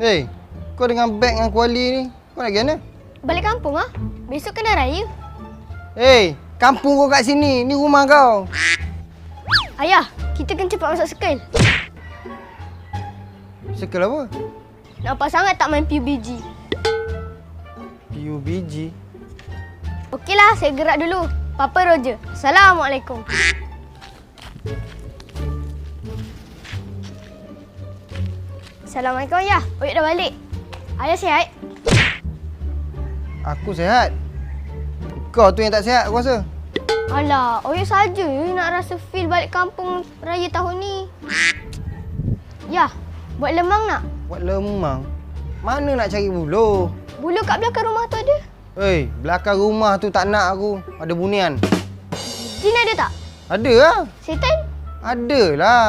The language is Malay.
Hey, kau dengan beg dengan kuali ni, kau nak pergi mana? Balik kampung ah. Besok kena raya. Hey, kampung kau kat sini. Ni rumah kau. Ayah, kita kena cepat masuk sekel. Circle apa? Nampak sangat tak main PUBG. PUBG? Okeylah, saya gerak dulu. Papa Roger. Assalamualaikum. Assalamualaikum ayah. Oyuk dah balik. Ayah sihat? Aku sihat. Kau tu yang tak sihat, aku rasa. Alah, Oyuk saja nak rasa feel balik kampung raya tahun ni. Yah, buat lemang nak? Buat lemang? Mana nak cari buluh? Bulu kat belakang rumah tu ada. Hei, belakang rumah tu tak nak aku. Ada bunian. Jin ada tak? Ada lah. Setan? Ada lah.